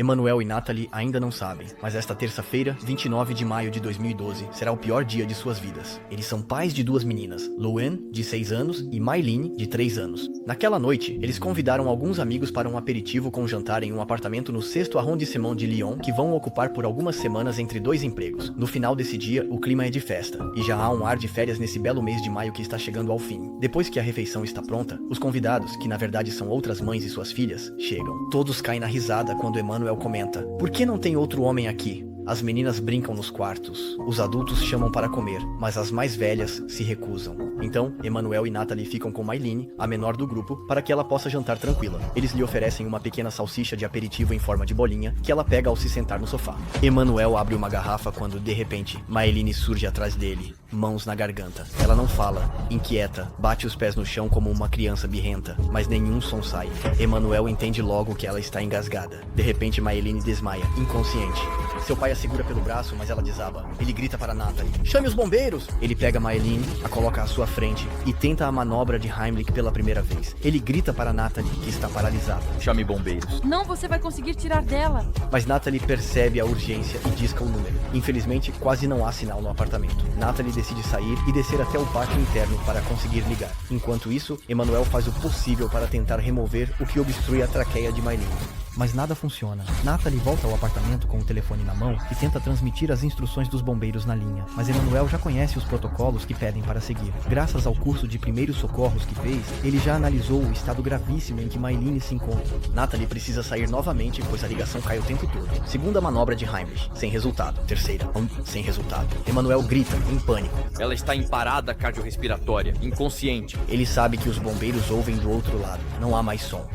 Emanuel e Natalie ainda não sabem, mas esta terça-feira, 29 de maio de 2012, será o pior dia de suas vidas. Eles são pais de duas meninas, Luan, de 6 anos, e Mailine, de 3 anos. Naquela noite, eles convidaram alguns amigos para um aperitivo com jantar em um apartamento no 6º arrondissement de Lyon, que vão ocupar por algumas semanas entre 2 empregos. No final desse dia, o clima é de festa, e já há um ar de férias nesse belo mês de maio que está chegando ao fim. Depois que a refeição está pronta, os convidados, que na verdade são outras mães e suas filhas, chegam. Todos caem na risada quando Emanuel comenta: "Por que não tem outro homem aqui?" As meninas brincam nos quartos, os adultos chamam para comer, mas as mais velhas se recusam. Então, Emanuel e Natalie ficam com Mailine, a menor do grupo, para que ela possa jantar tranquila. Eles lhe oferecem uma pequena salsicha de aperitivo em forma de bolinha, que ela pega ao se sentar no sofá. Emanuel abre uma garrafa quando, de repente, Mailine surge atrás dele, mãos na garganta. Ela não fala, inquieta, bate os pés no chão como uma criança birrenta, mas nenhum som sai. Emanuel entende logo que ela está engasgada. De repente, Mailine desmaia, inconsciente. Seu pai a segura pelo braço, mas ela desaba. Ele grita para Natalie: "Chame os bombeiros!" Ele pega Mailine, a coloca à sua frente e tenta a manobra de Heimlich pela primeira vez. Ele grita para Natalie, que está paralisada: "Chame bombeiros." Não, você vai conseguir tirar dela. Mas Natalie percebe a urgência e disca o número. Infelizmente, quase não há sinal no apartamento. Natalie decide sair e descer até o pátio interno para conseguir ligar. Enquanto isso, Emanuel faz o possível para tentar remover o que obstrui a traqueia de Mailine. Mas nada funciona. Natalie volta ao apartamento com o telefone na mão e tenta transmitir as instruções dos bombeiros na linha. Mas Emanuel já conhece os protocolos que pedem para seguir. Graças ao curso de primeiros socorros que fez, ele já analisou o estado gravíssimo em que Mailine se encontra. Natalie precisa sair novamente, pois a ligação cai o tempo todo. Segunda manobra de Heimlich, sem resultado. Terceira, sem resultado. Emanuel grita, em pânico: "Ela está em parada cardiorrespiratória, inconsciente." Ele sabe que os bombeiros ouvem do outro lado. Não há mais som.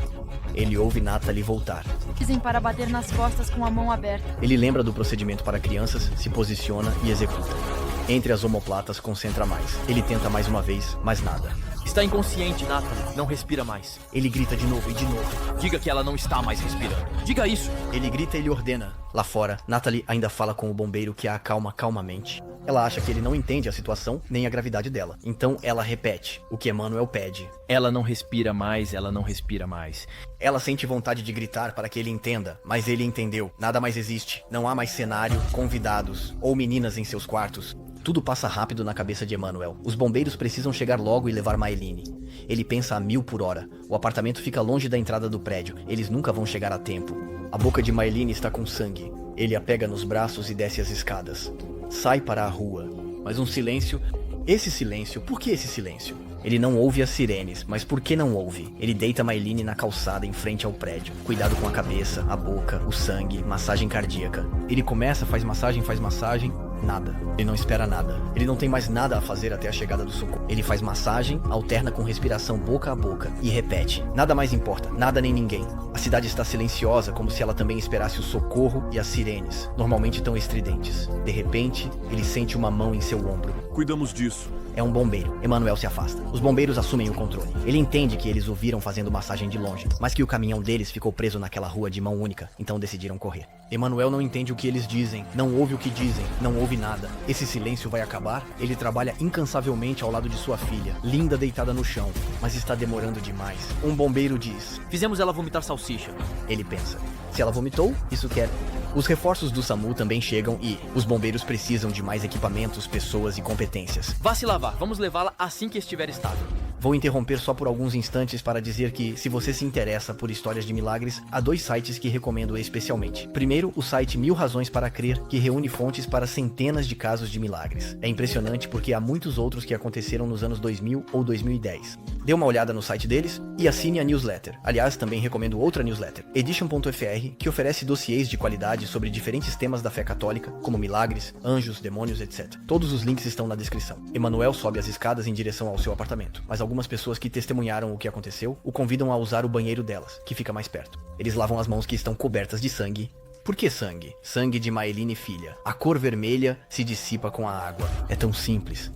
Ele ouve Natalie voltar. Dizem para bater nas costas com a mão aberta. Ele lembra do procedimento para crianças, se posiciona e executa. Entre as omoplatas, concentra mais. Ele tenta mais uma vez, mas nada. "Está inconsciente, Natalie. Não respira mais." Ele grita de novo e de novo. "Diga que ela não está mais respirando. Diga isso." Ele grita e ele ordena. Lá fora, Natalie ainda fala com o bombeiro, que a acalma calmamente. Ela acha que ele não entende a situação nem a gravidade dela. Então ela repete o que Emanuel pede. "Ela não respira mais, ela não respira mais." Ela sente vontade de gritar para que ele entenda, mas ele entendeu. Nada mais existe. Não há mais cenário, convidados ou meninas em seus quartos. Tudo passa rápido na cabeça de Emanuel. Os bombeiros precisam chegar logo e levar Mailine. Ele pensa a 1000 por hora. O apartamento fica longe da entrada do prédio. Eles nunca vão chegar a tempo. A boca de Mailine está com sangue. Ele a pega nos braços e desce as escadas. Sai para a rua. Mas um silêncio. Esse silêncio, por que esse silêncio? Ele não ouve as sirenes, mas por que não ouve? Ele deita Mailine na calçada em frente ao prédio. Cuidado com a cabeça, a boca, o sangue, massagem cardíaca. Ele começa, faz massagem, nada. Ele não espera nada. Ele não tem mais nada a fazer até a chegada do socorro. Ele faz massagem, alterna com respiração boca a boca e repete. Nada mais importa, nada nem ninguém. A cidade está silenciosa, como se ela também esperasse o socorro e as sirenes, normalmente tão estridentes. De repente, ele sente uma mão em seu ombro. "Cuidamos disso." É um bombeiro. Emanuel se afasta. Os bombeiros assumem o controle. Ele entende que eles o viram fazendo massagem de longe, mas que o caminhão deles ficou preso naquela rua de mão única, então decidiram correr. Emanuel não entende o que eles dizem, não ouve o que dizem, não ouve nada. Esse silêncio vai acabar? Ele trabalha incansavelmente ao lado de sua filha, linda deitada no chão, mas está demorando demais. Um bombeiro diz: "Fizemos ela vomitar salsicha." Ele pensa: se ela vomitou, isso quer... Os reforços do SAMU também chegam e os bombeiros precisam de mais equipamentos, pessoas e competências. "Vá se lavar, vamos levá-la assim que estiver estável." Vou interromper só por alguns instantes para dizer que, se você se interessa por histórias de milagres, há 2 sites que recomendo especialmente. Primeiro, o site 1000 Razões para Crer, que reúne fontes para centenas de casos de milagres. É impressionante porque há muitos outros que aconteceram nos anos 2000 ou 2010. Dê uma olhada no site deles e assine a newsletter. Aliás, também recomendo outra newsletter, Edition.fr, que oferece dossiês de qualidade sobre diferentes temas da fé católica, como milagres, anjos, demônios, etc. Todos os links estão na descrição. Emanuel sobe as escadas em direção ao seu apartamento, mas algumas pessoas que testemunharam o que aconteceu o convidam a usar o banheiro delas, que fica mais perto. Eles lavam as mãos que estão cobertas de sangue. Por que sangue? Sangue de Mailine filha. A cor vermelha se dissipa com a água. É tão simples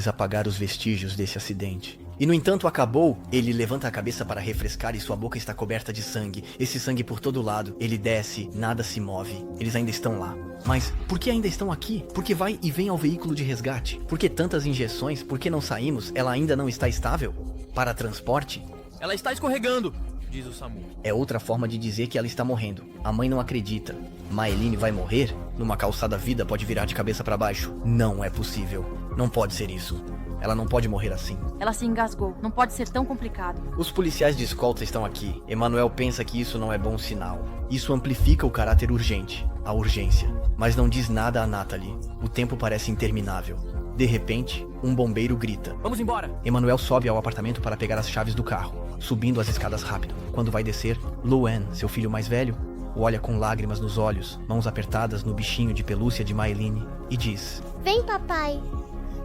apagar os vestígios desse acidente. E no entanto acabou. Ele levanta a cabeça para refrescar e sua boca está coberta de sangue. Esse sangue por todo lado. Ele desce, nada se move. Eles ainda estão lá. Mas por que ainda estão aqui? Por que vai e vem ao veículo de resgate? Por que tantas injeções? Por que não saímos? Ela ainda não está estável? Para transporte? "Ela está escorregando." diz o SAMU. É outra forma de dizer que ela está morrendo. A mãe não acredita. Maeline vai morrer? Numa calçada, a vida pode virar de cabeça para baixo. Não é possível. Não pode ser isso. Ela não pode morrer assim. Ela se engasgou. Não pode ser tão complicado. Os policiais de escolta estão aqui. Emanuel pensa que isso não é bom sinal. Isso amplifica o caráter urgente, a urgência. Mas não diz nada a Natalie. O tempo parece interminável. De repente, um bombeiro grita. Vamos embora! Emanuel sobe ao apartamento para pegar as chaves do carro, subindo as escadas rápido. Quando vai descer, Luan, seu filho mais velho, o olha com lágrimas nos olhos, mãos apertadas no bichinho de pelúcia de Maeline, e diz: Vem, papai.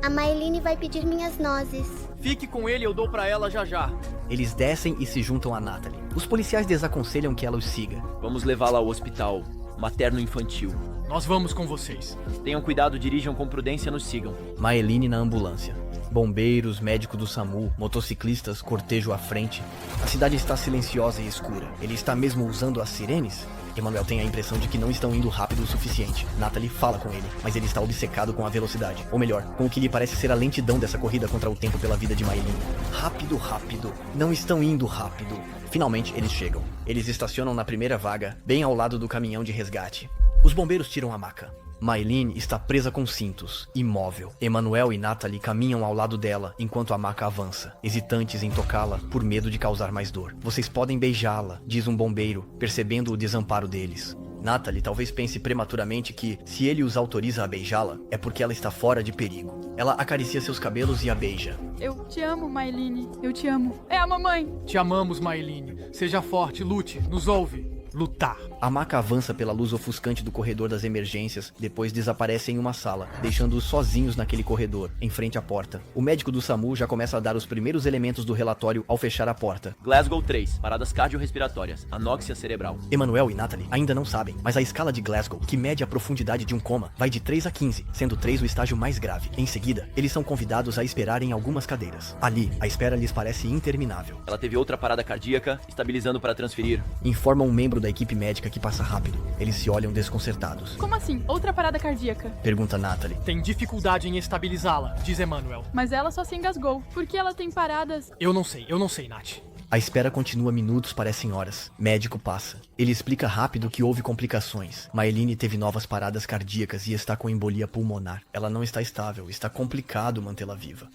A Maeline vai pedir minhas nozes. Fique com ele, eu dou pra ela já já. Eles descem e se juntam a Natalie. Os policiais desaconselham que ela os siga. Vamos levá-la ao hospital materno-infantil. Nós vamos com vocês. Tenham cuidado, dirijam com prudência, nos sigam. Maeline na ambulância. Bombeiros, médico do SAMU, motociclistas, cortejo à frente. A cidade está silenciosa e escura. Ele está mesmo usando as sirenes? Emanuel tem a impressão de que não estão indo rápido o suficiente. Natalie fala com ele, mas ele está obcecado com a velocidade. Ou melhor, com o que lhe parece ser a lentidão dessa corrida contra o tempo pela vida de Maeline. Rápido, rápido. Não estão indo rápido. Finalmente, eles chegam. Eles estacionam na primeira vaga, bem ao lado do caminhão de resgate. Os bombeiros tiram a maca. Maeline está presa com cintos, imóvel. Emanuel e Natalie caminham ao lado dela enquanto a maca avança, hesitantes em tocá-la por medo de causar mais dor. Vocês podem beijá-la, diz um bombeiro, percebendo o desamparo deles. Natalie talvez pense prematuramente que, se ele os autoriza a beijá-la, é porque ela está fora de perigo. Ela acaricia seus cabelos e a beija. Eu te amo, Maeline. Eu te amo. É a mamãe. Te amamos, Maeline. Seja forte, lute, nos ouve. Lutar. A maca avança pela luz ofuscante do corredor das emergências, depois desaparece em uma sala, deixando-os sozinhos naquele corredor, em frente à porta. O médico do SAMU já começa a dar os primeiros elementos do relatório ao fechar a porta. Glasgow 3, paradas cardiorrespiratórias, anóxia cerebral. Emanuel e Natalie ainda não sabem, mas a escala de Glasgow, que mede a profundidade de um coma, vai de 3 a 15, sendo 3 o estágio mais grave. Em seguida, eles são convidados a esperar em algumas cadeiras. Ali, a espera lhes parece interminável. Ela teve outra parada cardíaca, estabilizando para transferir. Informa um membro da equipe médica que passa rápido. Eles se olham desconcertados. Como assim? Outra parada cardíaca? Pergunta Natalie. Tem dificuldade em estabilizá-la, diz Emanuel. Mas ela só se engasgou. Por que ela tem paradas? Eu não sei, Nath. A espera continua minutos, parecem horas. Médico passa. Ele explica rápido que houve complicações. Maeline teve novas paradas cardíacas e está com embolia pulmonar. Ela não está estável, está complicado mantê-la viva.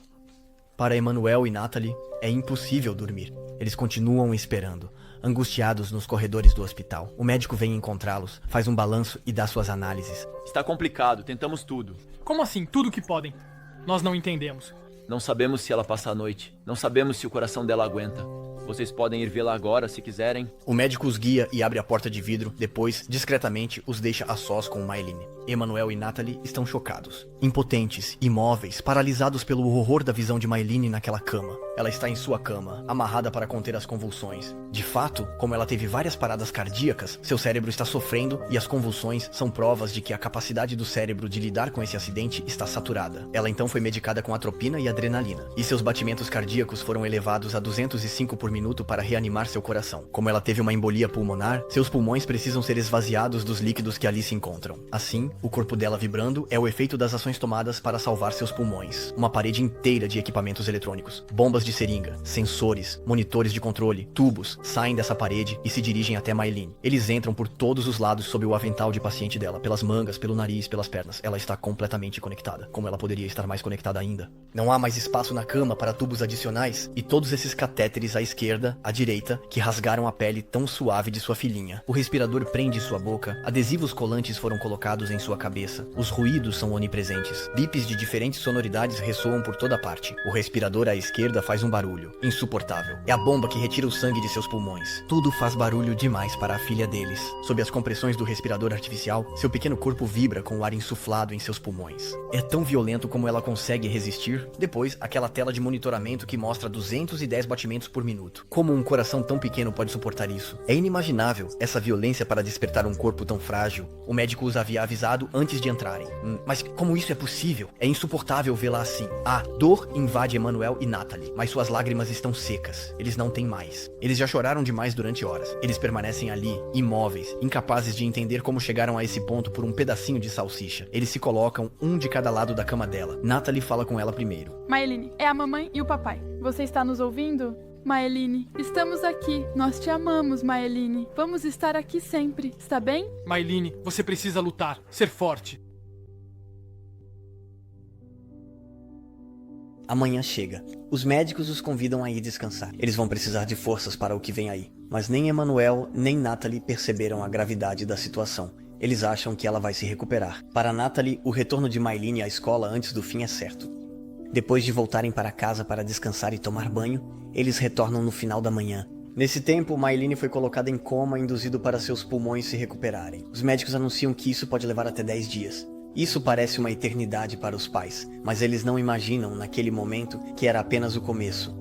Para Emanuel e Natalie, é impossível dormir. Eles continuam esperando, angustiados nos corredores do hospital. O médico vem encontrá-los, faz um balanço e dá suas análises. Está complicado, tentamos tudo. Como assim? Tudo que podem? Nós não entendemos. Não sabemos se ela passa a noite. Não sabemos se o coração dela aguenta. Vocês podem ir vê-la agora, se quiserem. O médico os guia e abre a porta de vidro. Depois, discretamente, os deixa a sós com Maeline. Emanuel e Natalie estão chocados. Impotentes, imóveis, paralisados pelo horror da visão de Maeline naquela cama. Ela está em sua cama, amarrada para conter as convulsões. De fato, como ela teve várias paradas cardíacas, seu cérebro está sofrendo e as convulsões são provas de que a capacidade do cérebro de lidar com esse acidente está saturada. Ela então foi medicada com atropina e adrenalina. E seus batimentos cardíacos foram elevados a 205 por minuto para reanimar seu coração. Como ela teve uma embolia pulmonar, seus pulmões precisam ser esvaziados dos líquidos que ali se encontram. Assim, o corpo dela vibrando é o efeito das ações tomadas para salvar seus pulmões. Uma parede inteira de equipamentos eletrônicos, bombas de seringa, sensores, monitores de controle, tubos, saem dessa parede e se dirigem até Maeline. Eles entram por todos os lados sob o avental de paciente dela, pelas mangas, pelo nariz, pelas pernas. Ela está completamente conectada. Como ela poderia estar mais conectada ainda? Não há mais espaço na cama para tubos adicionais e todos esses catéteres à esquerda, à direita, que rasgaram a pele tão suave de sua filhinha. O respirador prende sua boca, adesivos colantes foram colocados em sua cabeça. Os ruídos são onipresentes. Bips de diferentes sonoridades ressoam por toda parte. O respirador à esquerda faz um barulho insuportável. É a bomba que retira o sangue de seus pulmões. Tudo faz barulho demais para a filha deles. Sob as compressões do respirador artificial, seu pequeno corpo vibra com o ar insuflado em seus pulmões. É tão violento como ela consegue resistir. Depois, aquela tela de monitoramento que mostra 210 batimentos por minuto. Como um coração tão pequeno pode suportar isso? É inimaginável essa violência para despertar um corpo tão frágil. O médico os havia avisado antes de entrarem. Mas como isso é possível? É insuportável vê-la assim. A dor invade Emanuel e Natalie, mas suas lágrimas estão secas. Eles não têm mais. Eles já choraram demais durante horas. Eles permanecem ali, imóveis, incapazes de entender como chegaram a esse ponto por um pedacinho de salsicha. Eles se colocam, um de cada lado da cama dela. Natalie fala com ela primeiro. Maeline, é a mamãe e o papai. Você está nos ouvindo? Maeline, estamos aqui. Nós te amamos, Maeline. Vamos estar aqui sempre, está bem? Maeline, você precisa lutar, ser forte. Amanhã chega. Os médicos os convidam a ir descansar. Eles vão precisar de forças para o que vem aí. Mas nem Emmanuel nem Natalie perceberam a gravidade da situação. Eles acham que ela vai se recuperar. Para Natalie, o retorno de Maeline à escola antes do fim é certo. Depois de voltarem para casa para descansar e tomar banho, eles retornam no final da manhã. Nesse tempo, Maeline foi colocada em coma, induzido para seus pulmões se recuperarem. Os médicos anunciam que isso pode levar até 10 dias. Isso parece uma eternidade para os pais, mas eles não imaginam naquele momento que era apenas o começo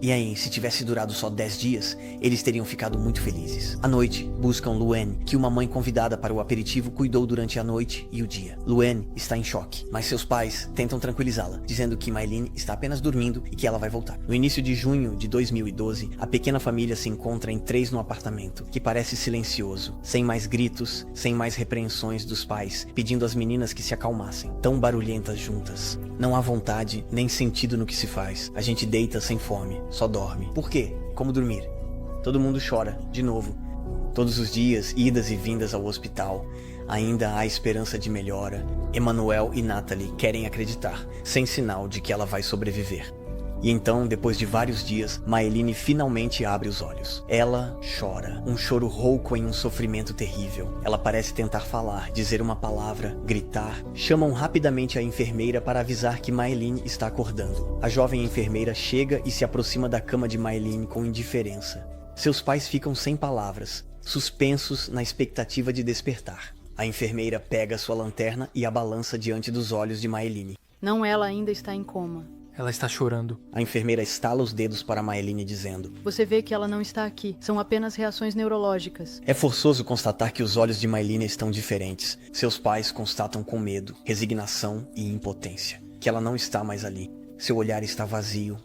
e aí, se tivesse durado só 10 dias, eles teriam ficado muito felizes. À noite, buscam Luann, que uma mãe convidada para o aperitivo cuidou durante a noite e o dia. Luann está em choque, mas seus pais tentam tranquilizá-la, dizendo que Maeline está apenas dormindo e que ela vai voltar. No início de junho de 2012, a pequena família se encontra em 3 no apartamento, que parece silencioso, sem mais gritos, sem mais repreensões dos pais, pedindo às meninas que se acalmassem, tão barulhentas juntas. Não há vontade nem sentido no que se faz. A gente deita sem fome, só dorme. Por quê? Como dormir? Todo mundo chora, de novo. Todos os dias, idas e vindas ao hospital. Ainda há esperança de melhora. Emmanuel e Natalie querem acreditar, sem sinal de que ela vai sobreviver. E então, depois de vários dias, Maeline finalmente abre os olhos. Ela chora, um choro rouco em um sofrimento terrível. Ela parece tentar falar, dizer uma palavra, gritar. Chamam rapidamente a enfermeira para avisar que Maeline está acordando. A jovem enfermeira chega e se aproxima da cama de Maeline com indiferença. Seus pais ficam sem palavras, suspensos na expectativa de despertar. A enfermeira pega sua lanterna e a balança diante dos olhos de Maeline. Não, ela ainda está em coma. Ela está chorando. A enfermeira estala os dedos para Maeline dizendo: Você vê que ela não está aqui. São apenas reações neurológicas. É forçoso constatar que os olhos de Maeline estão diferentes. Seus pais constatam com medo, resignação e impotência que ela não está mais ali. Seu olhar está vazio.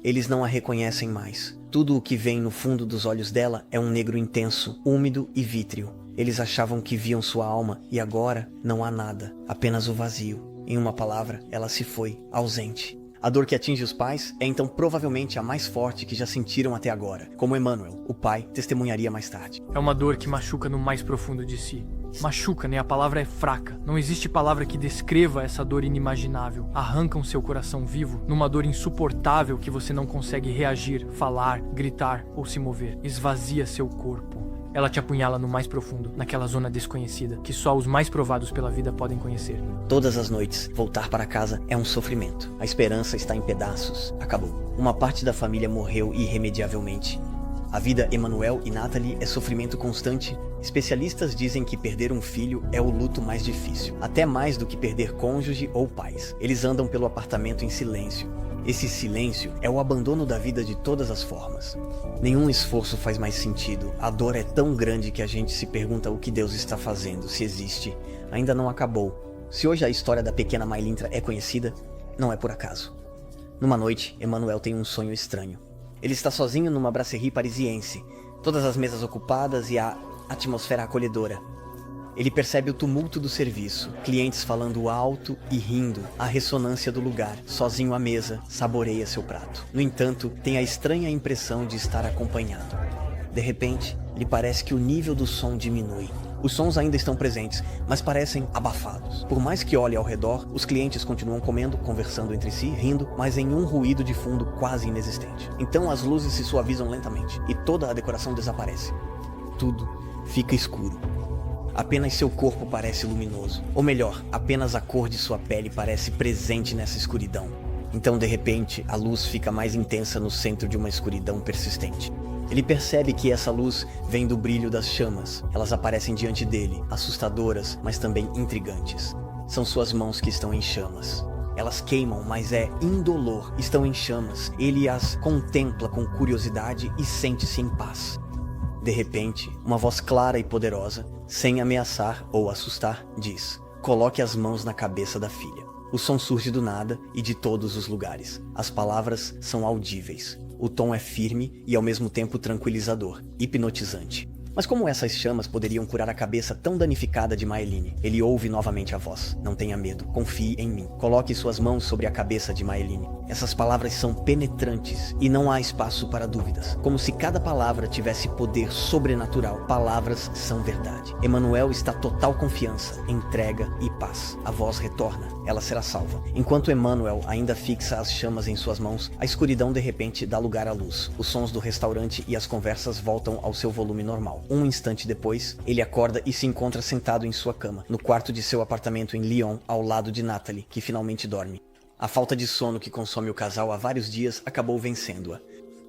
Eles não a reconhecem mais. Tudo o que vem no fundo dos olhos dela é um negro intenso, úmido e vítreo. Eles achavam que viam sua alma e agora não há nada, apenas o vazio. Em uma palavra, ela se foi, ausente. A dor que atinge os pais é então provavelmente a mais forte que já sentiram até agora, como Emmanuel, o pai, testemunharia mais tarde. É uma dor que machuca no mais profundo de si. Machuca, né? A palavra é fraca. Não existe palavra que descreva essa dor inimaginável. Arrancam seu coração vivo numa dor insuportável que você não consegue reagir, falar, gritar ou se mover. Esvazia seu corpo. Ela te apunhala no mais profundo, naquela zona desconhecida, que só os mais provados pela vida podem conhecer. Todas as noites, voltar para casa é um sofrimento. A esperança está em pedaços. Acabou. Uma parte da família morreu irremediavelmente. A vida Emmanuel e Natalie é sofrimento constante. Especialistas dizem que perder um filho é o luto mais difícil, até mais do que perder cônjuge ou pais. Eles andam pelo apartamento em silêncio. Esse silêncio é o abandono da vida de todas as formas. Nenhum esforço faz mais sentido. A dor é tão grande que a gente se pergunta o que Deus está fazendo, se existe. Ainda não acabou. Se hoje a história da pequena Maelintra é conhecida, não é por acaso. Numa noite, Emmanuel tem um sonho estranho. Ele está sozinho numa brasserie parisiense, todas as mesas ocupadas e a atmosfera acolhedora. Ele percebe o tumulto do serviço, clientes falando alto e rindo, a ressonância do lugar. Sozinho à mesa, saboreia seu prato. No entanto, tem a estranha impressão de estar acompanhado. De repente, lhe parece que o nível do som diminui. Os sons ainda estão presentes, mas parecem abafados. Por mais que olhe ao redor, os clientes continuam comendo, conversando entre si, rindo, mas em um ruído de fundo quase inexistente. Então as luzes se suavizam lentamente e toda a decoração desaparece. Tudo fica escuro. Apenas seu corpo parece luminoso. Ou melhor, apenas a cor de sua pele parece presente nessa escuridão. Então, de repente, a luz fica mais intensa no centro de uma escuridão persistente. Ele percebe que essa luz vem do brilho das chamas. Elas aparecem diante dele, assustadoras, mas também intrigantes. São suas mãos que estão em chamas. Elas queimam, mas é indolor. Estão em chamas. Ele as contempla com curiosidade e sente-se em paz. De repente, uma voz clara e poderosa, sem ameaçar ou assustar, diz: "Coloque as mãos na cabeça da filha." O som surge do nada e de todos os lugares. As palavras são audíveis. O tom é firme e ao mesmo tempo tranquilizador, hipnotizante. Mas como essas chamas poderiam curar a cabeça tão danificada de Maeline? Ele ouve novamente a voz: "Não tenha medo, confie em mim. Coloque suas mãos sobre a cabeça de Maeline. Essas palavras são penetrantes e não há espaço para dúvidas. Como se cada palavra tivesse poder sobrenatural. Palavras são verdade. Emanuel está total confiança, entrega e paz. A voz retorna. Ela será salva. Enquanto Emanuel ainda fixa as chamas em suas mãos, a escuridão de repente dá lugar à luz. Os sons do restaurante e as conversas voltam ao seu volume normal. Um instante depois, ele acorda e se encontra sentado em sua cama, no quarto de seu apartamento em Lyon, ao lado de Natalie, que finalmente dorme. A falta de sono que consome o casal há vários dias acabou vencendo-a.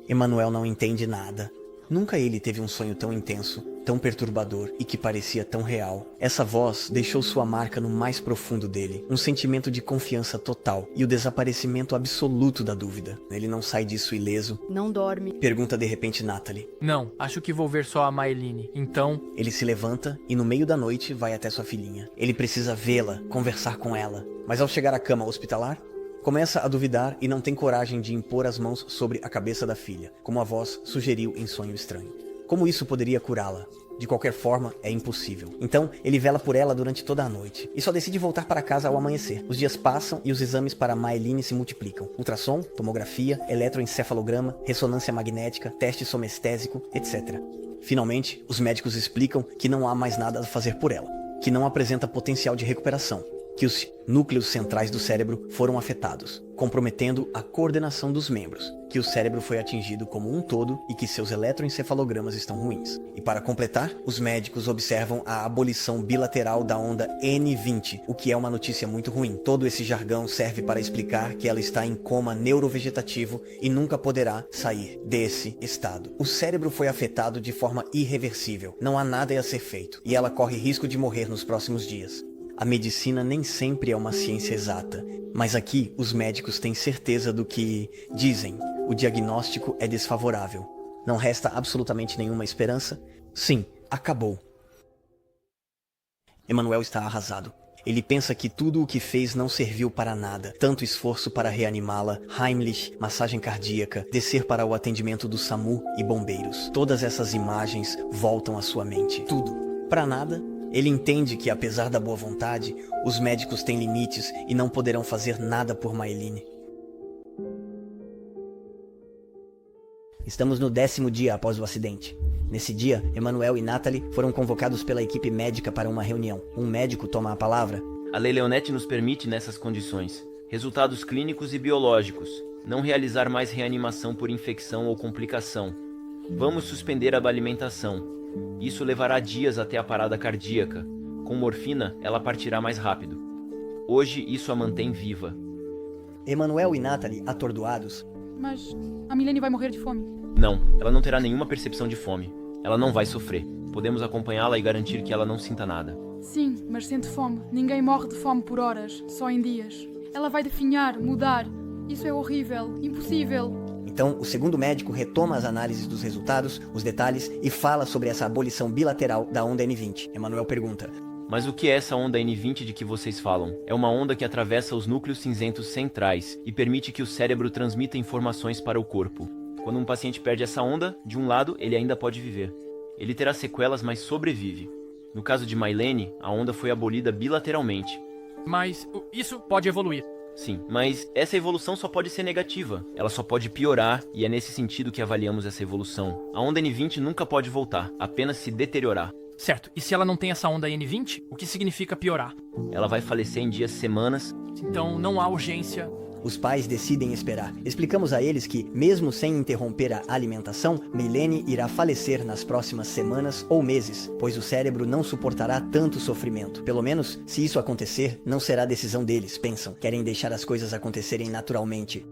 Emanuel não entende nada. Nunca ele teve um sonho tão intenso, tão perturbador e que parecia tão real. Essa voz deixou sua marca no mais profundo dele, um sentimento de confiança total e o desaparecimento absoluto da dúvida. Ele não sai disso ileso. Não dorme. Pergunta de repente Natalie. Não, acho que vou ver só a Maeline. Então, Ele se levanta e no meio da noite vai até sua filhinha. Ele precisa vê-la, conversar com ela. Mas ao chegar à cama hospitalar, começa a duvidar e não tem coragem de impor as mãos sobre a cabeça da filha, como a voz sugeriu em sonho estranho. Como isso poderia curá-la? De qualquer forma, é impossível. Então, ele vela por ela durante toda a noite e só decide voltar para casa ao amanhecer. Os dias passam e os exames para Maeline se multiplicam. Ultrassom, tomografia, eletroencefalograma, ressonância magnética, teste somestésico, etc. Finalmente, os médicos explicam que não há mais nada a fazer por ela, que não apresenta potencial de recuperação, que os núcleos centrais do cérebro foram afetados, comprometendo a coordenação dos membros, que o cérebro foi atingido como um todo e que seus eletroencefalogramas estão ruins. E para completar, os médicos observam a abolição bilateral da onda N20, o que é uma notícia muito ruim. Todo esse jargão serve para explicar que ela está em coma neurovegetativo e nunca poderá sair desse estado. O cérebro foi afetado de forma irreversível, não há nada a ser feito, e ela corre risco de morrer nos próximos dias. A medicina nem sempre é uma ciência exata, mas aqui os médicos têm certeza do que dizem. O diagnóstico é desfavorável. Não resta absolutamente nenhuma esperança? Sim, acabou. Emanuel está arrasado. Ele pensa que tudo o que fez não serviu para nada. Tanto esforço para reanimá-la, Heimlich, massagem cardíaca, descer para o atendimento do SAMU e bombeiros. Todas essas imagens voltam à sua mente. Tudo. Para nada. Ele entende que, apesar da boa vontade, os médicos têm limites e não poderão fazer nada por Maeline. Estamos no 10º dia após o acidente. Nesse dia, Emanuel e Natalie foram convocados pela equipe médica para uma reunião. Um médico toma a palavra. A Lei Leonetti nos permite, nessas condições, resultados clínicos e biológicos, não realizar mais reanimação por infecção ou complicação. Vamos suspender a alimentação. Isso levará dias até a parada cardíaca. Com morfina, ela partirá mais rápido. Hoje, isso a mantém viva. Emanuel e Natalie, atordoados. Mas a Milene vai morrer de fome. Não, ela não terá nenhuma percepção de fome. Ela não vai sofrer. Podemos acompanhá-la e garantir que ela não sinta nada. Sim, mas sente fome. Ninguém morre de fome por horas, só em dias. Ela vai definhar, mudar. Isso é horrível, impossível. Então, o segundo médico retoma as análises dos resultados, os detalhes e fala sobre essa abolição bilateral da onda N20. Emanuel pergunta. Mas o que é essa onda N20 de que vocês falam? É uma onda que atravessa os núcleos cinzentos centrais e permite que o cérebro transmita informações para o corpo. Quando um paciente perde essa onda, de um lado, ele ainda pode viver. Ele terá sequelas, mas sobrevive. No caso de Maeline, a onda foi abolida bilateralmente. mas isso pode evoluir. Sim, mas essa evolução só pode ser negativa. Ela só pode piorar, e é nesse sentido que avaliamos essa evolução. A onda N20 nunca pode voltar, apenas se deteriorar. Certo, e se ela não tem essa onda N20, o que significa piorar? Ela vai falecer em dias, semanas. Então não há urgência. Os pais decidem esperar. Explicamos a eles que, mesmo sem interromper a alimentação, Milene irá falecer nas próximas semanas ou meses, pois o cérebro não suportará tanto sofrimento. Pelo menos, se isso acontecer, não será decisão deles, pensam. Querem deixar as coisas acontecerem naturalmente.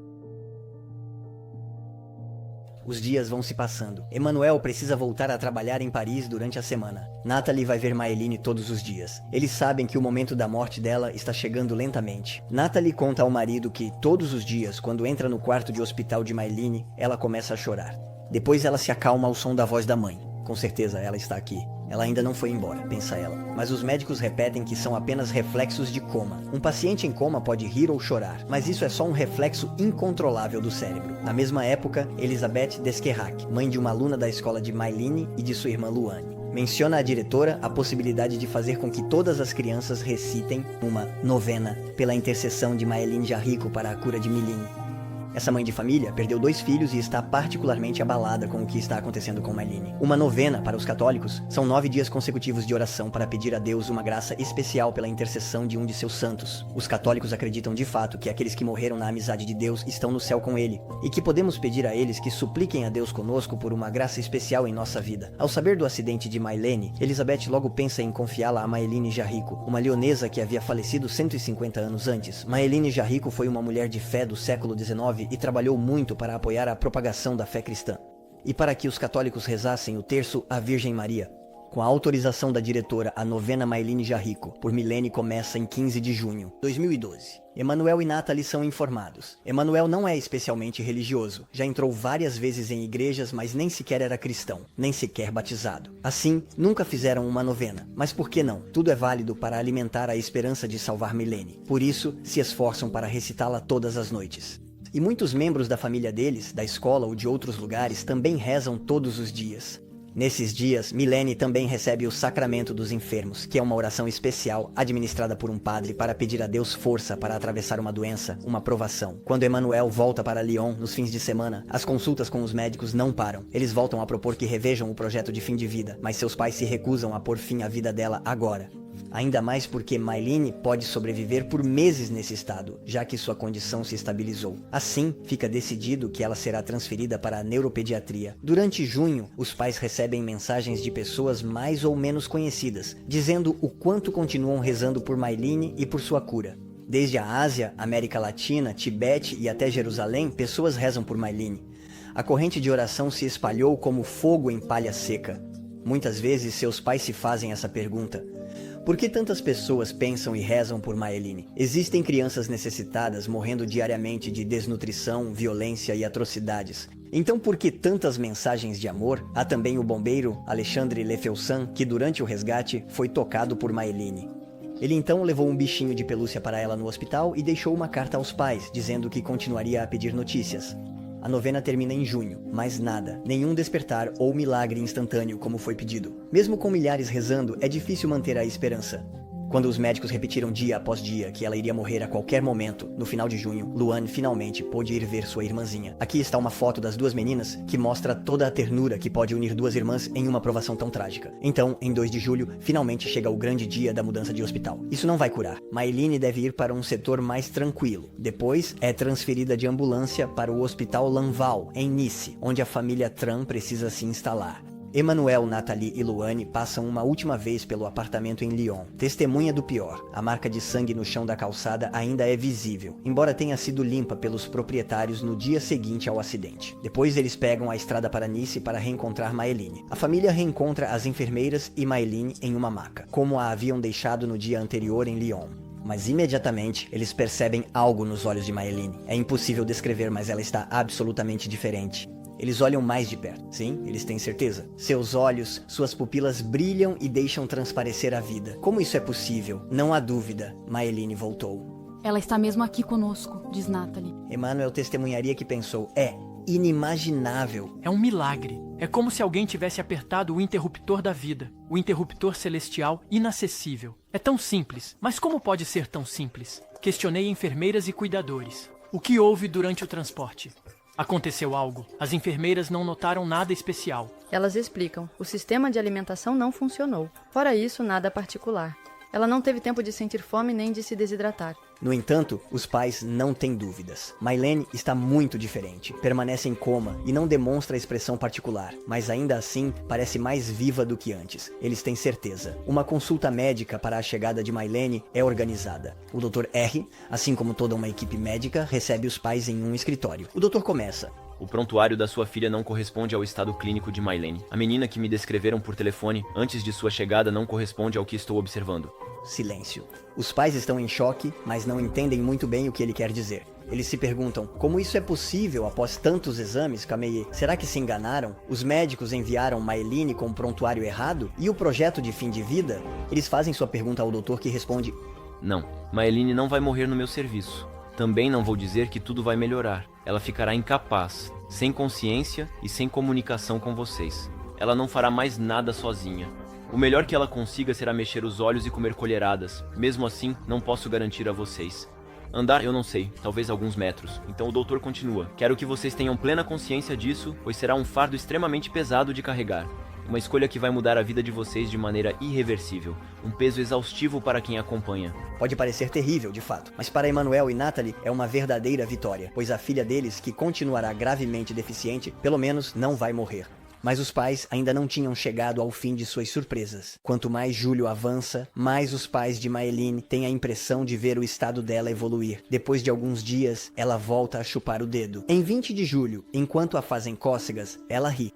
Os dias vão se passando. Emanuel precisa voltar a trabalhar em Paris durante a semana. Natalie vai ver Maeline todos os dias. Eles sabem que o momento da morte dela está chegando lentamente. Natalie conta ao marido que, todos os dias, quando entra no quarto de hospital de Maeline, ela começa a chorar. Depois ela se acalma ao som da voz da mãe. Com certeza ela está aqui. Ela ainda não foi embora, pensa ela. Mas os médicos repetem que são apenas reflexos de coma. Um paciente em coma pode rir ou chorar, mas isso é só um reflexo incontrolável do cérebro. Na mesma época, Elisabeth Desquerrac, mãe de uma aluna da escola de Maeline e de sua irmã Luane, menciona à diretora a possibilidade de fazer com que todas as crianças recitem uma novena pela intercessão de Maeline Jarrico para a cura de Milene. Essa mãe de família perdeu 2 filhos e está particularmente abalada com o que está acontecendo com Mylene. Uma novena para os católicos são 9 dias consecutivos de oração para pedir a Deus uma graça especial pela intercessão de um de seus santos. Os católicos acreditam de fato que aqueles que morreram na amizade de Deus estão no céu com ele, e que podemos pedir a eles que supliquem a Deus conosco por uma graça especial em nossa vida. Ao saber do acidente de Mylene, Elizabeth logo pensa em confiá-la a Maëlyn Jarrico, uma leonesa que havia falecido 150 anos antes. Maëlyn Jarrico foi uma mulher de fé do século XIX e trabalhou muito para apoiar a propagação da fé cristã, e para que os católicos rezassem o terço à Virgem Maria. Com a autorização da diretora, a novena Maëlyn Jarrico por Milene começa em 15 de junho de 2012. Emanuel e Natalie são informados. Emanuel não é especialmente religioso. Já entrou várias vezes em igrejas, mas nem sequer era cristão, nem sequer batizado. Assim, nunca fizeram uma novena. Mas por que não? Tudo é válido para alimentar a esperança de salvar Milene. Por isso, se esforçam para recitá-la todas as noites. E muitos membros da família deles, da escola ou de outros lugares, também rezam todos os dias. Nesses dias, Milene também recebe o Sacramento dos Enfermos, que é uma oração especial administrada por um padre para pedir a Deus força para atravessar uma doença, uma provação. Quando Emanuel volta para Lyon nos fins de semana, as consultas com os médicos não param. Eles voltam a propor que revejam o projeto de fim de vida, mas seus pais se recusam a pôr fim à vida dela agora. Ainda mais porque Mylene pode sobreviver por meses nesse estado, já que sua condição se estabilizou. Assim, fica decidido que ela será transferida para a neuropediatria. Durante junho, os pais recebem mensagens de pessoas mais ou menos conhecidas, dizendo o quanto continuam rezando por Mylene e por sua cura. Desde a Ásia, América Latina, Tibete e até Jerusalém, pessoas rezam por Mylene. A corrente de oração se espalhou como fogo em palha seca. Muitas vezes seus pais se fazem essa pergunta: por que tantas pessoas pensam e rezam por Mylene? Existem crianças necessitadas morrendo diariamente de desnutrição, violência e atrocidades. Então por que tantas mensagens de amor? Há também o bombeiro Alexandre Lefeusan, que durante o resgate foi tocado por Mylene. Ele então levou um bichinho de pelúcia para ela no hospital e deixou uma carta aos pais, dizendo que continuaria a pedir notícias. A novena termina em junho, mas nada, nenhum despertar ou milagre instantâneo como foi pedido. Mesmo com milhares rezando, é difícil manter a esperança. Quando os médicos repetiram dia após dia que ela iria morrer a qualquer momento, no final de junho, Luan finalmente pôde ir ver sua irmãzinha. Aqui está uma foto das 2 meninas que mostra toda a ternura que pode unir 2 irmãs em uma provação tão trágica. Então, em 2 de julho, finalmente chega o grande dia da mudança de hospital. Isso não vai curar. Mylene deve ir para um setor mais tranquilo. Depois, é transferida de ambulância para o Hospital Lanval, em Nice, onde a família Tran precisa se instalar. Emanuel, Natalie e Luane passam uma última vez pelo apartamento em Lyon. Testemunha do pior. A marca de sangue no chão da calçada ainda é visível, embora tenha sido limpa pelos proprietários no dia seguinte ao acidente. Depois eles pegam a estrada para Nice para reencontrar Mylene. A família reencontra as enfermeiras e Mylene em uma maca, como a haviam deixado no dia anterior em Lyon. Mas imediatamente eles percebem algo nos olhos de Mylene. É impossível descrever, mas ela está absolutamente diferente. Eles olham mais de perto. Sim, eles têm certeza. Seus olhos, suas pupilas brilham e deixam transparecer a vida. Como isso é possível? Não há dúvida. Mylene voltou. Ela está mesmo aqui conosco, diz Natalie. Emmanuel testemunharia que pensou: é inimaginável. É um milagre. É como se alguém tivesse apertado o interruptor da vida. O interruptor celestial inacessível. É tão simples. Mas como pode ser tão simples? Questionei enfermeiras e cuidadores. O que houve durante o transporte? Aconteceu algo. As enfermeiras não notaram nada especial. Elas explicam: o sistema de alimentação não funcionou. Fora isso, nada particular. Ela não teve tempo de sentir fome nem de se desidratar. No entanto, os pais não têm dúvidas. Mylene está muito diferente. Permanece em coma e não demonstra expressão particular, mas ainda assim parece mais viva do que antes. Eles têm certeza. Uma consulta médica para a chegada de Mylene é organizada. O Dr. R, assim como toda uma equipe médica, recebe os pais em um escritório. O doutor começa: o prontuário da sua filha não corresponde ao estado clínico de Mylene. A menina que me descreveram por telefone antes de sua chegada não corresponde ao que estou observando. Silêncio. Os pais estão em choque, mas não entendem muito bem o que ele quer dizer. Eles se perguntam: como isso é possível após tantos exames, Camille? Será que se enganaram? Os médicos enviaram Mylene com o prontuário errado? E o projeto de fim de vida? Eles fazem sua pergunta ao doutor, que responde: não, Mylene não vai morrer no meu serviço. Também não vou dizer que tudo vai melhorar. Ela ficará incapaz, sem consciência e sem comunicação com vocês. Ela não fará mais nada sozinha. O melhor que ela consiga será mexer os olhos e comer colheradas. Mesmo assim, não posso garantir a vocês. Andar, eu não sei, talvez alguns metros. Então o doutor continua. Quero que vocês tenham plena consciência disso, pois será um fardo extremamente pesado de carregar. Uma escolha que vai mudar a vida de vocês de maneira irreversível. Um peso exaustivo para quem acompanha. Pode parecer terrível, de fato, mas para Emmanuel e Natalie é uma verdadeira vitória, pois a filha deles, que continuará gravemente deficiente, pelo menos não vai morrer. Mas os pais ainda não tinham chegado ao fim de suas surpresas. Quanto mais julho avança, mais os pais de Maeline têm a impressão de ver o estado dela evoluir. Depois de alguns dias, ela volta a chupar o dedo. Em 20 de julho, enquanto a fazem cócegas, ela ri.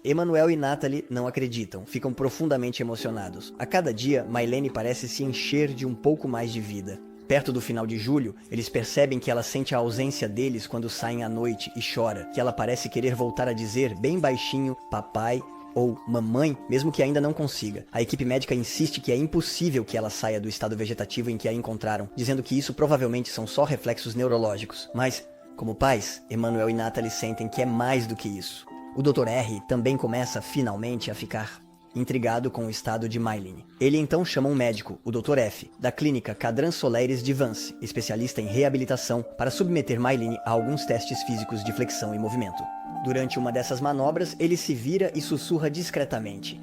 Emmanuel e Natalie não acreditam, ficam profundamente emocionados. A cada dia, Maylene parece se encher de um pouco mais de vida. Perto do final de julho, eles percebem que ela sente a ausência deles quando saem à noite e chora, que ela parece querer voltar a dizer bem baixinho papai ou mamãe, mesmo que ainda não consiga. A equipe médica insiste que é impossível que ela saia do estado vegetativo em que a encontraram, dizendo que isso provavelmente são só reflexos neurológicos. Mas, como pais, Emmanuel e Natalie sentem que é mais do que isso. O Dr. R também começa finalmente a ficar intrigado com o estado de Maeline. Ele então chama um médico, o Dr. F, da clínica Cadran Soleres de Vance, especialista em reabilitação, para submeter Maeline a alguns testes físicos de flexão e movimento. Durante uma dessas manobras, ele se vira e sussurra discretamente.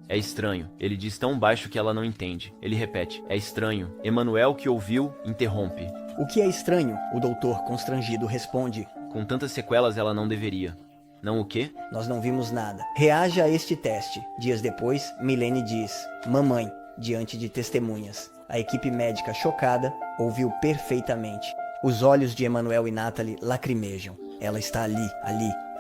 É estranho. Ele diz tão baixo que ela não entende. Ele repete. É estranho. Emmanuel, que ouviu, interrompe. O que é estranho? O doutor, constrangido, responde. Com tantas sequelas, ela não deveria. Não o quê? Nós não vimos nada. Reaja a este teste. Dias depois, Milene diz, mamãe, diante de testemunhas. A equipe médica, chocada, ouviu perfeitamente. Os olhos de Emmanuel e Natalie lacrimejam. Ela está ali.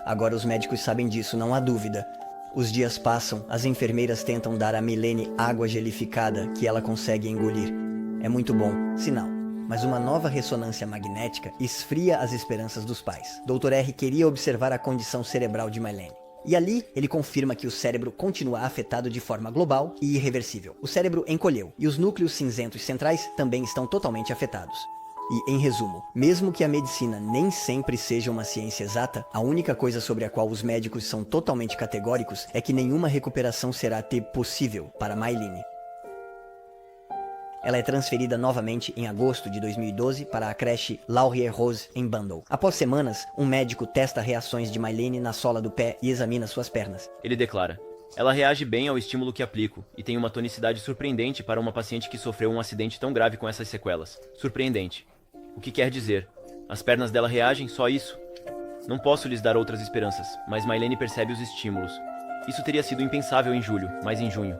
Agora os médicos sabem disso, não há dúvida. Os dias passam, as enfermeiras tentam dar a Milene água gelificada que ela consegue engolir. É muito bom, sinal. Mas uma nova ressonância magnética esfria as esperanças dos pais. Dr. R queria observar a condição cerebral de Maylene. E ali, ele confirma que o cérebro continua afetado de forma global e irreversível. O cérebro encolheu, e os núcleos cinzentos centrais também estão totalmente afetados. E, em resumo, mesmo que a medicina nem sempre seja uma ciência exata, a única coisa sobre a qual os médicos são totalmente categóricos é que nenhuma recuperação será possível para Maylene. Ela é transferida novamente em agosto de 2012 para a creche Laurier-Rose, em Bandol. Após semanas, um médico testa reações de Maylene na sola do pé e examina suas pernas. Ele declara. Ela reage bem ao estímulo que aplico e tem uma tonicidade surpreendente para uma paciente que sofreu um acidente tão grave com essas sequelas. Surpreendente. O que quer dizer? As pernas dela reagem, só isso? Não posso lhes dar outras esperanças, mas Maylene percebe os estímulos. Isso teria sido impensável em julho, mas em junho.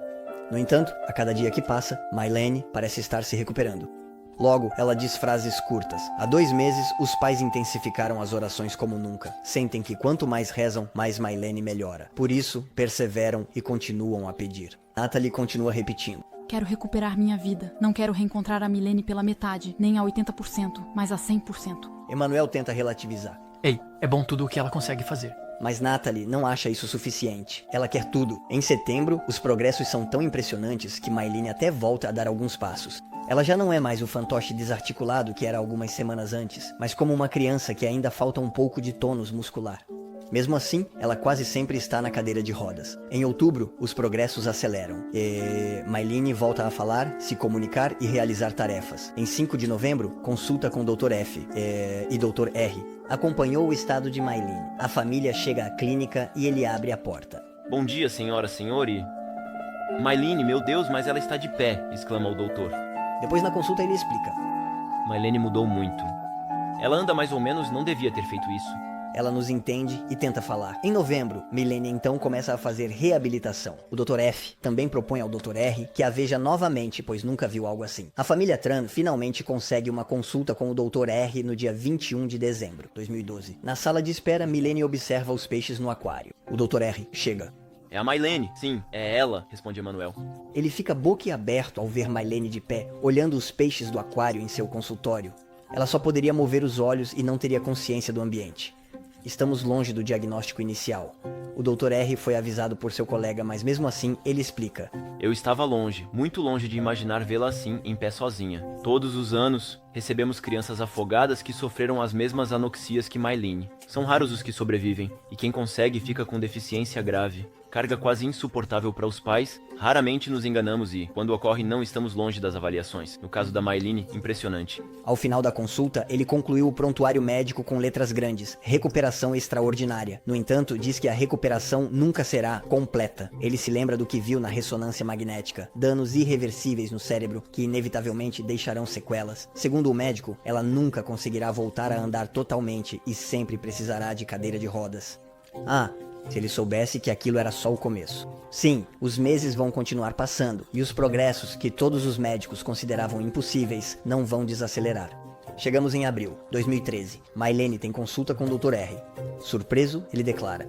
No entanto, a cada dia que passa, Maylene parece estar se recuperando. Logo, ela diz frases curtas. Há 2 meses, os pais intensificaram as orações como nunca. Sentem que quanto mais rezam, mais Maylene melhora. Por isso, perseveram e continuam a pedir. Natalie continua repetindo. Quero recuperar minha vida. Não quero reencontrar a Milene pela metade, nem a 80%, mas a 100%. Emmanuel tenta relativizar. Ei, é bom tudo o que ela consegue fazer. Mas Natalie não acha isso suficiente. Ela quer tudo. Em setembro, os progressos são tão impressionantes que Maylene até volta a dar alguns passos. Ela já não é mais o fantoche desarticulado que era algumas semanas antes, mas como uma criança que ainda falta um pouco de tônus muscular. Mesmo assim, ela quase sempre está na cadeira de rodas. Em outubro, os progressos aceleram. Maylene volta a falar, se comunicar e realizar tarefas. Em 5 de novembro, consulta com o Dr. F e Dr. R. Acompanhou o estado de Maylene. A família chega à clínica e ele abre a porta. Bom dia, senhora, senhor e... Maylene, meu Deus, mas ela está de pé, exclama o doutor. Depois na consulta ele explica. Maylene mudou muito. Ela anda mais ou menos, não devia ter feito isso. Ela nos entende e tenta falar. Em novembro, Milene então começa a fazer reabilitação. O Dr. F também propõe ao Dr. R que a veja novamente, pois nunca viu algo assim. A família Tran finalmente consegue uma consulta com o Dr. R no dia 21 de dezembro de 2012. Na sala de espera, Milene observa os peixes no aquário. O Dr. R chega. É a Maylene. Sim, é ela, responde Emmanuel. Ele fica boquiaberto ao ver Maylene de pé, olhando os peixes do aquário em seu consultório. Ela só poderia mover os olhos e não teria consciência do ambiente. Estamos longe do diagnóstico inicial. O Dr. R foi avisado por seu colega, mas mesmo assim, ele explica. Eu estava longe, muito longe de imaginar vê-la assim, em pé sozinha. Todos os anos, recebemos crianças afogadas que sofreram as mesmas anoxias que Mylene. São raros os que sobrevivem, e quem consegue fica com deficiência grave. Carga quase insuportável para os pais. Raramente nos enganamos e, quando ocorre, não estamos longe das avaliações. No caso da Mylene, impressionante. Ao final da consulta, ele concluiu o prontuário médico com letras grandes: recuperação extraordinária. No entanto, diz que a recuperação nunca será completa. Ele se lembra do que viu na ressonância magnética: danos irreversíveis no cérebro que inevitavelmente deixarão sequelas. Segundo o médico, ela nunca conseguirá voltar a andar totalmente e sempre precisará de cadeira de rodas. Se ele soubesse que aquilo era só o começo. Sim, os meses vão continuar passando, e os progressos que todos os médicos consideravam impossíveis não vão desacelerar. Chegamos em abril, 2013. Mylene tem consulta com o Dr. R. Surpreso, ele declara: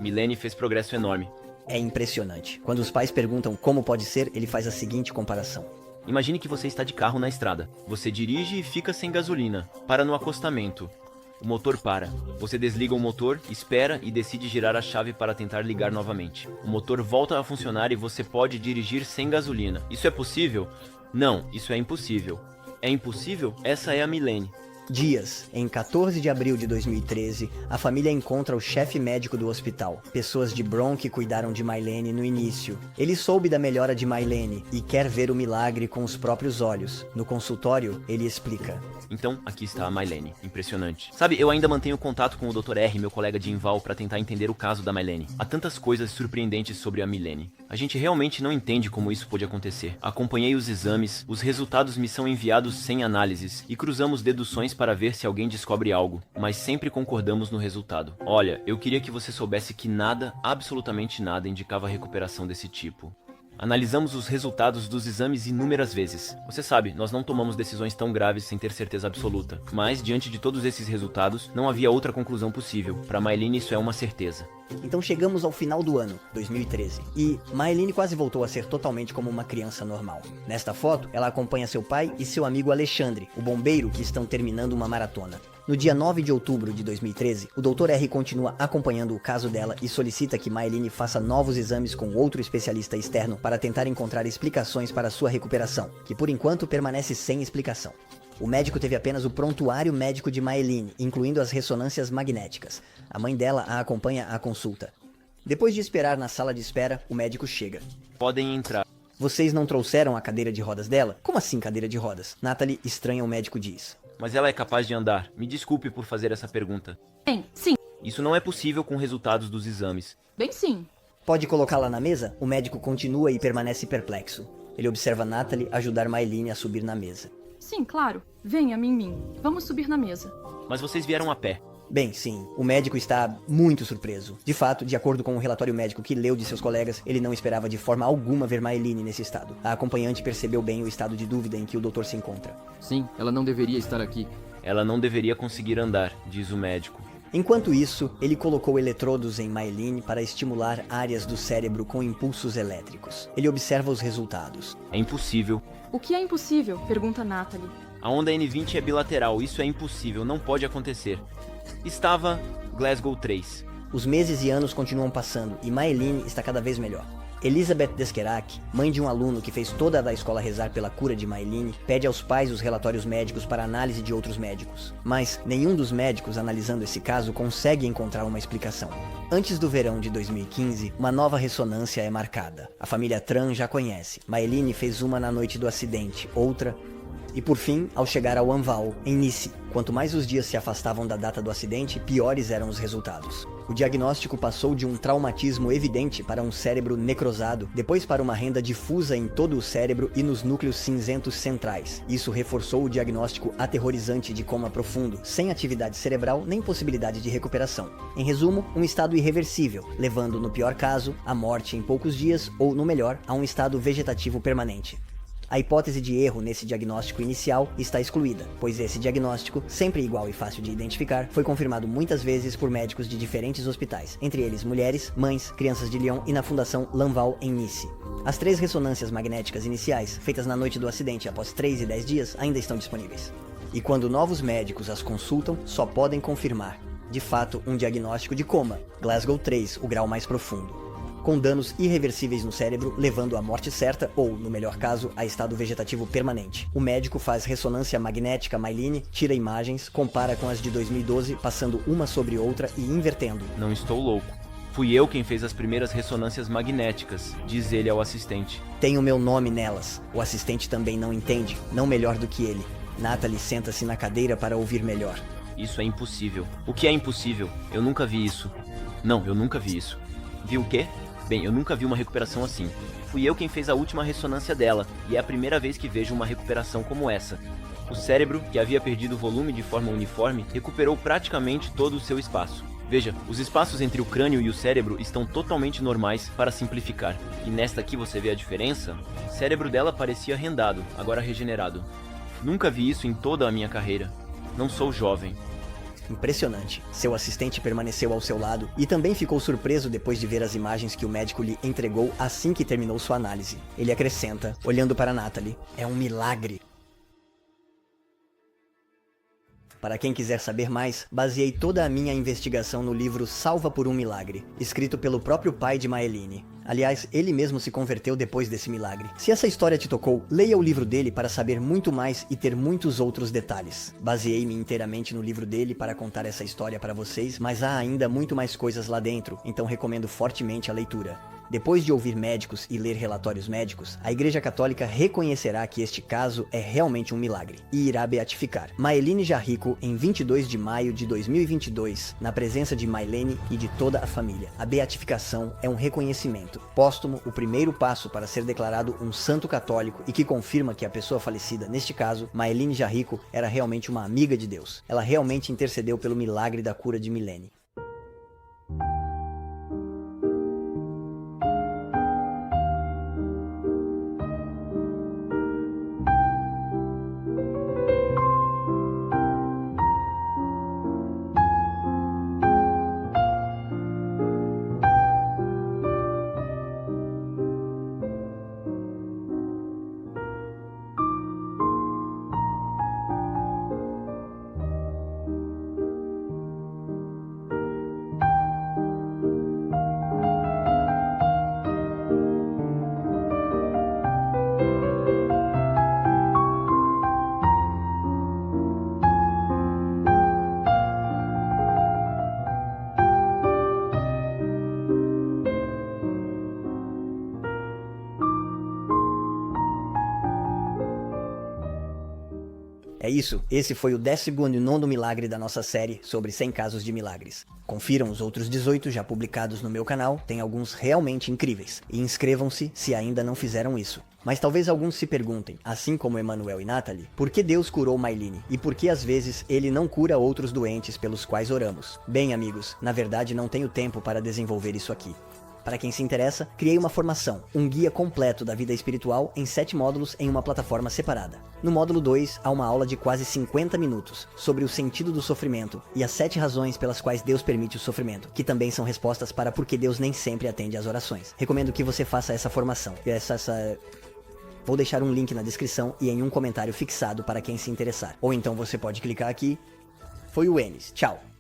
Mylene fez progresso enorme. é impressionante. Quando os pais perguntam como pode ser, ele faz a seguinte comparação: Imagine que você está de carro na estrada. Você dirige e fica sem gasolina. Para no acostamento. O motor para. Você desliga o motor, espera e decide girar a chave para tentar ligar novamente. O motor volta a funcionar e você pode dirigir sem gasolina. Isso é possível? Não, isso é impossível. É impossível? Essa é a Mylene. Dias, em 14 de abril de 2013, a família encontra o chefe médico do hospital. Pessoas de Bron que cuidaram de Mylene no início. Ele soube da melhora de Mylene e quer ver o milagre com os próprios olhos. No consultório, ele explica: Então, aqui está a Mylene. Impressionante. Sabe, eu ainda mantenho contato com o Dr. R, meu colega de Inval, para tentar entender o caso da Mylene. Há tantas coisas surpreendentes sobre a Mylene. A gente realmente não entende como isso pôde acontecer. Acompanhei os exames, os resultados me são enviados sem análises e cruzamos deduções para ver se alguém descobre algo, mas sempre concordamos no resultado. Olha, eu queria que você soubesse que nada, absolutamente nada, indicava recuperação desse tipo. Analisamos os resultados dos exames inúmeras vezes. Você sabe, nós não tomamos decisões tão graves sem ter certeza absoluta. Mas, diante de todos esses resultados, não havia outra conclusão possível. Para Mylene isso é uma certeza. Então chegamos ao final do ano, 2013, e Mylene quase voltou a ser totalmente como uma criança normal. Nesta foto, ela acompanha seu pai e seu amigo Alexandre, o bombeiro, que estão terminando uma maratona. No dia 9 de outubro de 2013, o Dr. R continua acompanhando o caso dela e solicita que Mylene faça novos exames com outro especialista externo para tentar encontrar explicações para sua recuperação, que por enquanto permanece sem explicação. O médico teve apenas o prontuário médico de Mylene, incluindo as ressonâncias magnéticas. A mãe dela a acompanha à consulta. Depois de esperar na sala de espera, o médico chega. Podem entrar. Vocês não trouxeram a cadeira de rodas dela? Como assim cadeira de rodas? Natalie estranha, o médico diz. Mas ela é capaz de andar. Me desculpe por fazer essa pergunta. Bem, sim. Isso não é possível com resultados dos exames. Bem, sim. Pode colocá-la na mesa? O médico continua e permanece perplexo. Ele observa Natalie ajudar Mylene a subir na mesa. Sim, claro. Venha, Min. Vamos subir na mesa. Mas vocês vieram a pé. Bem, sim, o médico está muito surpreso. De fato, de acordo com o relatório médico que leu de seus colegas, ele não esperava de forma alguma ver Mylene nesse estado. A acompanhante percebeu bem o estado de dúvida em que o doutor se encontra. Sim, ela não deveria estar aqui. Ela não deveria conseguir andar, diz o médico. Enquanto isso, ele colocou eletrodos em Mylene para estimular áreas do cérebro com impulsos elétricos. Ele observa os resultados. É impossível. O que é impossível? Pergunta Natalie. A onda N20 é bilateral, isso é impossível, não pode acontecer. Estava Glasgow 3. Os meses e anos continuam passando e Mylene está cada vez melhor. Elizabeth Deskerak, mãe de um aluno que fez toda a escola rezar pela cura de Mylene, pede aos pais os relatórios médicos para análise de outros médicos. Mas nenhum dos médicos analisando esse caso consegue encontrar uma explicação. Antes do verão de 2015, uma nova ressonância é marcada. A família Tran já conhece. Mylene fez uma na noite do acidente, outra... E por fim, ao chegar ao Anval, em Nice, quanto mais os dias se afastavam da data do acidente, piores eram os resultados. O diagnóstico passou de um traumatismo evidente para um cérebro necrosado, depois para uma renda difusa em todo o cérebro e nos núcleos cinzentos centrais. Isso reforçou o diagnóstico aterrorizante de coma profundo, sem atividade cerebral nem possibilidade de recuperação. Em resumo, um estado irreversível, levando, no pior caso, à morte em poucos dias ou, no melhor, a um estado vegetativo permanente. A hipótese de erro nesse diagnóstico inicial está excluída, pois esse diagnóstico, sempre igual e fácil de identificar, foi confirmado muitas vezes por médicos de diferentes hospitais, entre eles mulheres, mães, crianças de Lyon e na Fundação Lanval em Nice. As 3 ressonâncias magnéticas iniciais, feitas na noite do acidente após 3 e 10 dias, ainda estão disponíveis. E quando novos médicos as consultam, só podem confirmar, de fato, um diagnóstico de coma, Glasgow 3, o grau mais profundo. com danos irreversíveis no cérebro, levando à morte certa ou, no melhor caso, a estado vegetativo permanente. O médico faz ressonância magnética Myelin, tira imagens, compara com as de 2012, passando uma sobre outra e invertendo. Não estou louco. Fui eu quem fez as primeiras ressonâncias magnéticas, diz ele ao assistente. Tem o meu nome nelas. O assistente também não entende, não melhor do que ele. Natalie senta-se na cadeira para ouvir melhor. Isso é impossível. O que é impossível? Eu nunca vi isso. Não, eu nunca vi isso. Viu o quê? Bem, eu nunca vi uma recuperação assim. Fui eu quem fez a última ressonância dela, e é a primeira vez que vejo uma recuperação como essa. O cérebro, que havia perdido volume de forma uniforme, recuperou praticamente todo o seu espaço. Veja, os espaços entre o crânio e o cérebro estão totalmente normais para simplificar. E nesta aqui você vê a diferença? O cérebro dela parecia rendado, agora regenerado. Nunca vi isso em toda a minha carreira. Não sou jovem. Impressionante. Seu assistente permaneceu ao seu lado e também ficou surpreso depois de ver as imagens que o médico lhe entregou assim que terminou sua análise. Ele acrescenta, olhando para Natalie, é um milagre. Para quem quiser saber mais, baseei toda a minha investigação no livro Salva por um Milagre, escrito pelo próprio pai de Myelin. Aliás, ele mesmo se converteu depois desse milagre. Se essa história te tocou, leia o livro dele para saber muito mais e ter muitos outros detalhes. Baseei-me inteiramente no livro dele para contar essa história para vocês, mas há ainda muito mais coisas lá dentro, então recomendo fortemente a leitura. Depois de ouvir médicos e ler relatórios médicos, a Igreja Católica reconhecerá que este caso é realmente um milagre e irá beatificar Myelin Jarrico em 22 de maio de 2022, na presença de Myelin e de toda a família. A beatificação é um reconhecimento póstumo, o primeiro passo para ser declarado um santo católico e que confirma que a pessoa falecida, neste caso, Myelin Jarrico, era realmente uma amiga de Deus. Ela realmente intercedeu pelo milagre da cura de Milene. É isso, esse foi o 19º milagre da nossa série sobre 100 casos de milagres. Confiram os outros 18 já publicados no meu canal, tem alguns realmente incríveis. E inscrevam-se se ainda não fizeram isso. Mas talvez alguns se perguntem, assim como Emmanuel e Natalie, por que Deus curou Myelin e por que às vezes ele não cura outros doentes pelos quais oramos? Bem, amigos, na verdade não tenho tempo para desenvolver isso aqui. Para quem se interessa, criei uma formação, um guia completo da vida espiritual em 7 módulos em uma plataforma separada. No módulo 2, há uma aula de quase 50 minutos sobre o sentido do sofrimento e as 7 razões pelas quais Deus permite o sofrimento, que também são respostas para por que Deus nem sempre atende às orações. Recomendo que você faça essa formação. Vou deixar um link na descrição e em um comentário fixado para quem se interessar. Ou então você pode clicar aqui. Foi o Enes. Tchau!